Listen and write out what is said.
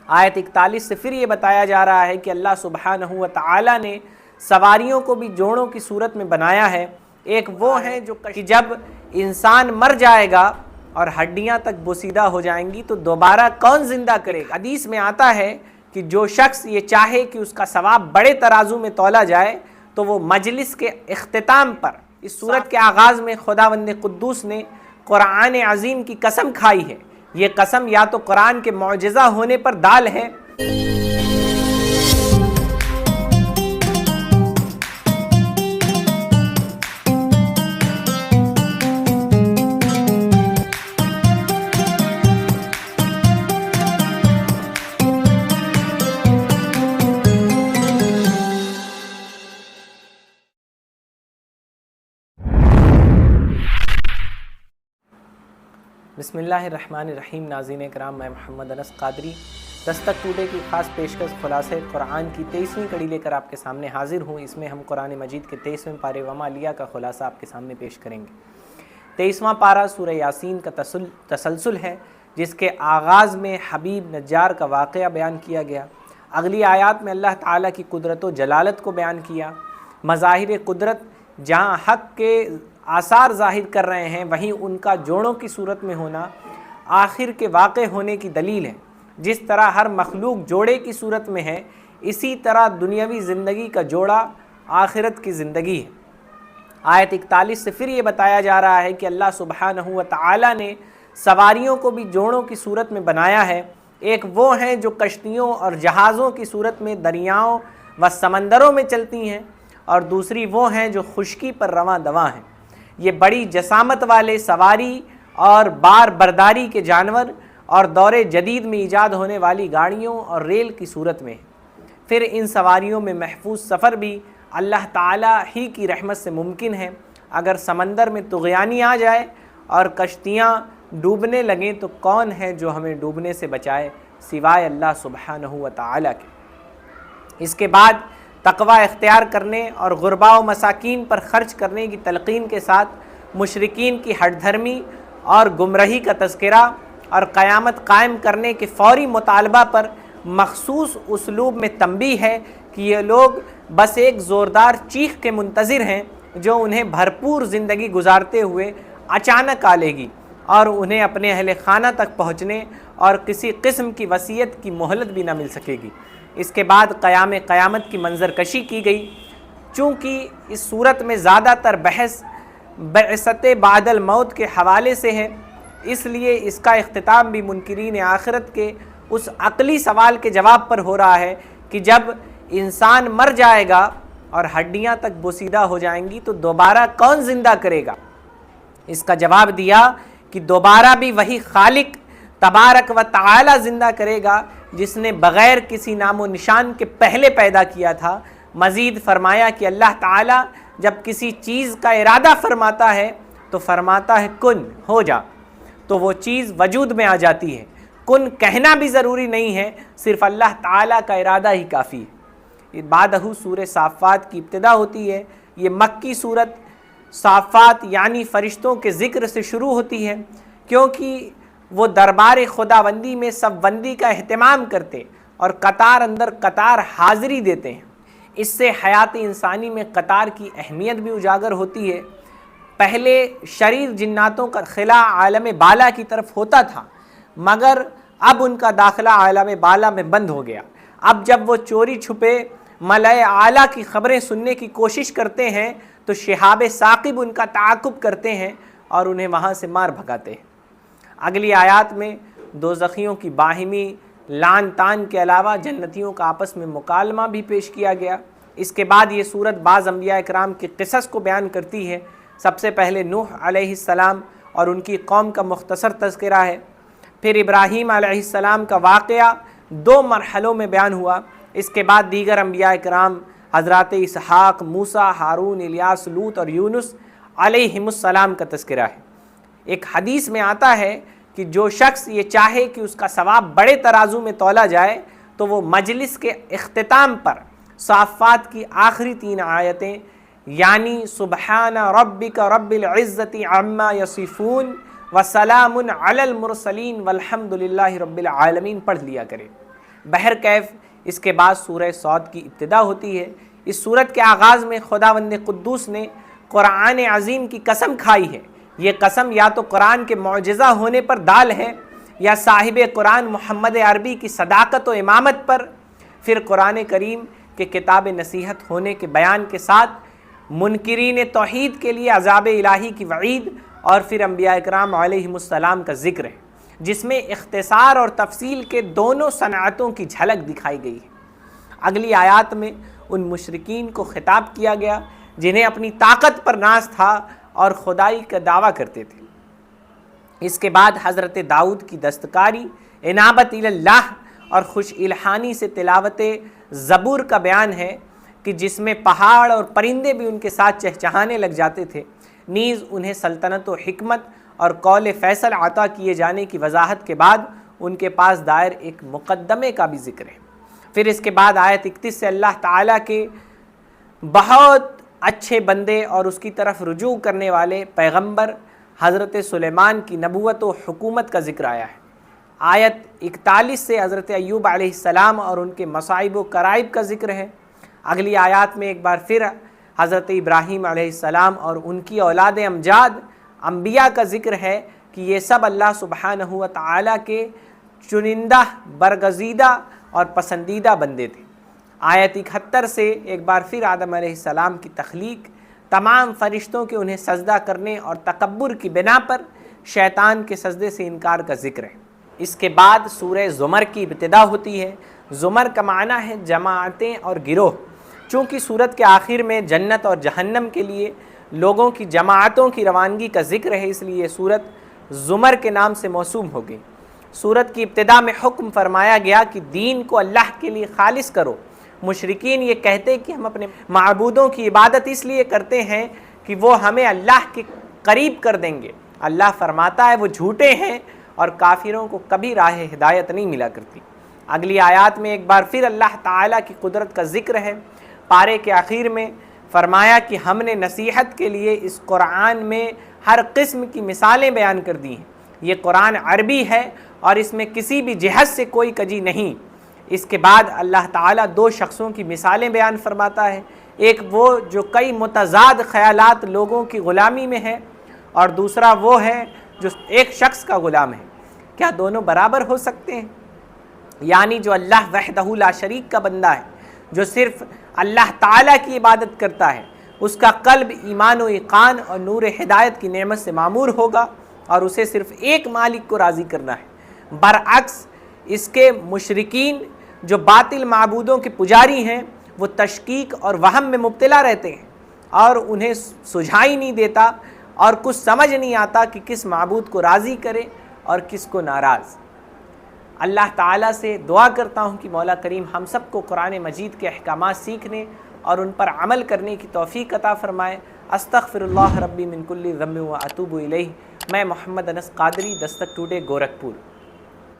آیت 41 سے پھر یہ بتایا جا رہا ہے کہ اللہ سبحانہ و تعالی نے سواریوں کو بھی جوڑوں کی صورت میں بنایا ہے۔ ایک وہ ہیں جو کہ جب انسان مر جائے گا اور ہڈیاں تک بوسیدہ ہو جائیں گی تو دوبارہ کون زندہ کرے گا؟ حدیث میں آتا ہے کہ جو شخص یہ چاہے کہ اس کا ثواب بڑے ترازو میں تولا جائے تو وہ مجلس کے اختتام پر اس سورت کے آغاز میں خداوند قدوس نے قرآن عظیم کی قسم کھائی ہے۔ یہ قسم یا تو قرآن کے معجزہ ہونے پر دال ہے۔ بسم اللہ الرحمن الرحیم۔ ناظرین کرام، میں محمد انس قادری دستک ٹوڈے کی خاص پیشکش خلاصہ قرآن کی 23ویں کڑی لے کر آپ کے سامنے حاضر ہوں۔ اس میں ہم قرآن مجید کے 23ویں پارے وما لیا کا خلاصہ آپ کے سامنے پیش کریں گے۔ 23واں پارہ سورہ یاسین کا تسلسل ہے، جس کے آغاز میں حبیب نجار کا واقعہ بیان کیا گیا۔ اگلی آیات میں اللہ تعالیٰ کی قدرت و جلالت کو بیان کیا۔ مظاہر قدرت جہاں حق کے آثار ظاہر کر رہے ہیں، وہیں ان کا جوڑوں کی صورت میں ہونا آخر کے واقع ہونے کی دلیل ہے۔ جس طرح ہر مخلوق جوڑے کی صورت میں ہے، اسی طرح دنیاوی زندگی کا جوڑا آخرت کی زندگی ہے۔ آیت 41 سے پھر یہ بتایا جا رہا ہے کہ اللہ سبحانہ و تعالی نے سواریوں کو بھی جوڑوں کی صورت میں بنایا ہے۔ ایک وہ ہیں جو کشتیوں اور جہازوں کی صورت میں دریاؤں و سمندروں میں چلتی ہیں، اور دوسری وہ ہیں جو خشکی پر رواں دواں ہیں۔ یہ بڑی جسامت والے سواری اور بار برداری کے جانور اور دور جدید میں ایجاد ہونے والی گاڑیوں اور ریل کی صورت میں ہے۔ پھر ان سواریوں میں محفوظ سفر بھی اللہ تعالیٰ ہی کی رحمت سے ممکن ہے۔ اگر سمندر میں طغیانی آ جائے اور کشتیاں ڈوبنے لگیں تو کون ہے جو ہمیں ڈوبنے سے بچائے سوائے اللہ سبحانہ و تعالیٰ کے۔ اس کے بعد تقوی اختیار کرنے اور غرباء و مساکین پر خرچ کرنے کی تلقین کے ساتھ مشرکین کی ہٹ دھرمی اور گمراہی کا تذکرہ اور قیامت قائم کرنے کے فوری مطالبہ پر مخصوص اسلوب میں تنبیہ ہے کہ یہ لوگ بس ایک زوردار چیخ کے منتظر ہیں جو انہیں بھرپور زندگی گزارتے ہوئے اچانک آ لے گی اور انہیں اپنے اہل خانہ تک پہنچنے اور کسی قسم کی وصیت کی مہلت بھی نہ مل سکے گی۔ اس کے بعد قیامت کی منظر کشی کی گئی۔ چونکہ اس صورت میں زیادہ تر بحث بعثت بعد الموت کے حوالے سے ہے، اس لیے اس کا اختتام بھی منکرین آخرت کے اس عقلی سوال کے جواب پر ہو رہا ہے کہ جب انسان مر جائے گا اور ہڈیاں تک بوسیدہ ہو جائیں گی تو دوبارہ کون زندہ کرے گا؟ اس کا جواب دیا کہ دوبارہ بھی وہی خالق تبارک و تعالی زندہ کرے گا جس نے بغیر کسی نام و نشان کے پہلے پیدا کیا تھا۔ مزید فرمایا کہ اللہ تعالی جب کسی چیز کا ارادہ فرماتا ہے تو فرماتا ہے کن ہو جا، تو وہ چیز وجود میں آ جاتی ہے۔ کن کہنا بھی ضروری نہیں ہے، صرف اللہ تعالی کا ارادہ ہی کافی ہے۔ بعدہ سورہ صافات کی ابتدا ہوتی ہے۔ یہ مکی صورت صافات یعنی فرشتوں کے ذکر سے شروع ہوتی ہے، کیونکہ وہ دربار خداوندی میں سب بندی کا اہتمام کرتے اور قطار اندر قطار حاضری دیتے ہیں۔ اس سے حیات انسانی میں قطار کی اہمیت بھی اجاگر ہوتی ہے۔ پہلے شریر جناتوں کا خلا عالم بالا کی طرف ہوتا تھا، مگر اب ان کا داخلہ عالم بالا میں بند ہو گیا۔ اب جب وہ چوری چھپے ملائے اعلیٰ کی خبریں سننے کی کوشش کرتے ہیں تو شہاب ثاقب ان کا تعاقب کرتے ہیں اور انہیں وہاں سے مار بھگاتے ہیں۔ اگلی آیات میں دوزخیوں کی باہمی لعن طعن کے علاوہ جنتیوں کا آپس میں مکالمہ بھی پیش کیا گیا۔ اس کے بعد یہ صورت بعض انبیاء کرام کے قصص کو بیان کرتی ہے۔ سب سے پہلے نوح علیہ السلام اور ان کی قوم کا مختصر تذکرہ ہے۔ پھر ابراہیم علیہ السلام کا واقعہ 2 مرحلوں میں بیان ہوا۔ اس کے بعد دیگر انبیاء کرام حضرات اسحاق، موسیٰ، ہارون، الیاس، لوط اور یونس علیہم السلام کا تذکرہ ہے۔ ایک حدیث میں آتا ہے کہ جو شخص یہ چاہے کہ اس کا ثواب بڑے ترازو میں تولا جائے تو وہ مجلس کے اختتام پر صافات کی آخری 3 آیتیں یعنی سبحان ربک رب العزت عما یصفون وسلام علی المرسلین والحمد للہ رب العالمین پڑھ لیا کرے۔ بہرکیف اس کے بعد سورہ صاد کی ابتدا ہوتی ہے۔ اس سورت کے آغاز میں خداوند قدوس نے قرآن عظیم کی قسم کھائی ہے۔ یہ قسم یا تو قرآن کے معجزہ ہونے پر دال ہے، یا صاحب قرآن محمد عربی کی صداقت و امامت پر، پھر قرآن کریم کے کتاب نصیحت ہونے کے بیان کے ساتھ منکرین توحید کے لیے عذاب الہی کی وعید، اور پھر انبیاء اکرام علیہم السلام کا ذکر ہے، جس میں اختصار اور تفصیل کے دونوں صنعتوں کی جھلک دکھائی گئی ہے۔ اگلی آیات میں ان مشرکین کو خطاب کیا گیا جنہیں اپنی طاقت پر ناز تھا اور خدائی کا دعویٰ کرتے تھے۔ اس کے بعد حضرت داؤد کی دستکاری، انابت اللہ اور خوش الحانی سے تلاوت زبور کا بیان ہے کہ جس میں پہاڑ اور پرندے بھی ان کے ساتھ چہچہانے لگ جاتے تھے، نیز انہیں سلطنت و حکمت اور قول فیصل عطا کیے جانے کی وضاحت کے بعد ان کے پاس دائر ایک مقدمے کا بھی ذکر ہے۔ پھر اس کے بعد آیت 31 سے اللہ تعالیٰ کے بہت اچھے بندے اور اس کی طرف رجوع کرنے والے پیغمبر حضرت سلیمان کی نبوت و حکومت کا ذکر آیا ہے۔ آیت 41 سے حضرت ایوب علیہ السلام اور ان کے مصائب و کرائب کا ذکر ہے۔ اگلی آیات میں ایک بار پھر حضرت ابراہیم علیہ السلام اور ان کی اولاد امجاد انبیاء کا ذکر ہے کہ یہ سب اللہ سبحانہ و تعالیٰ کے چنندہ، برگزیدہ اور پسندیدہ بندے تھے۔ آیت 71 سے ایک بار پھر آدم علیہ السلام کی تخلیق، تمام فرشتوں کے انہیں سجدہ کرنے اور تکبر کی بنا پر شیطان کے سجدے سے انکار کا ذکر ہے۔ اس کے بعد سورہ زمر کی ابتدا ہوتی ہے۔ زمر کا معنی ہے جماعتیں اور گروہ۔ چونکہ سورت کے آخر میں جنت اور جہنم کے لیے لوگوں کی جماعتوں کی روانگی کا ذکر ہے، اس لیے سورت زمر کے نام سے موسوم ہو گئی۔ سورت کی ابتدا میں حکم فرمایا گیا کہ دین کو اللہ کے لیے خالص کرو۔ مشرکین یہ کہتے کہ ہم اپنے معبودوں کی عبادت اس لیے کرتے ہیں کہ وہ ہمیں اللہ کے قریب کر دیں گے۔ اللہ فرماتا ہے وہ جھوٹے ہیں اور کافروں کو کبھی راہ ہدایت نہیں ملا کرتی۔ اگلی آیات میں ایک بار پھر اللہ تعالیٰ کی قدرت کا ذکر ہے۔ پارے کے آخر میں فرمایا کہ ہم نے نصیحت کے لیے اس قرآن میں ہر قسم کی مثالیں بیان کر دی ہیں۔ یہ قرآن عربی ہے اور اس میں کسی بھی جہت سے کوئی کجی نہیں۔ اس کے بعد اللہ تعالیٰ دو شخصوں کی مثالیں بیان فرماتا ہے، ایک وہ جو کئی متضاد خیالات لوگوں کی غلامی میں ہے، اور دوسرا وہ ہے جو ایک شخص کا غلام ہے۔ کیا دونوں برابر ہو سکتے ہیں؟ یعنی جو اللہ وحدہ لا شریک کا بندہ ہے، جو صرف اللہ تعالیٰ کی عبادت کرتا ہے، اس کا قلب ایمان و ایقان اور نور ہدایت کی نعمت سے معمور ہوگا اور اسے صرف ایک مالک کو راضی کرنا ہے۔ برعکس اس کے مشرکین جو باطل معبودوں کے پجاری ہیں، وہ تشکیک اور وہم میں مبتلا رہتے ہیں اور انہیں سجھائی نہیں دیتا اور کچھ سمجھ نہیں آتا کہ کس معبود کو راضی کرے اور کس کو ناراض۔ اللہ تعالیٰ سے دعا کرتا ہوں کہ مولا کریم ہم سب کو قرآن مجید کے احکامات سیکھنے اور ان پر عمل کرنے کی توفیق عطا فرمائے۔ استغفر اللہ ربی من کل ذنب و اتوب الیہ۔ میں محمد انس قادری، دستک ٹوڈے، گورکھپور۔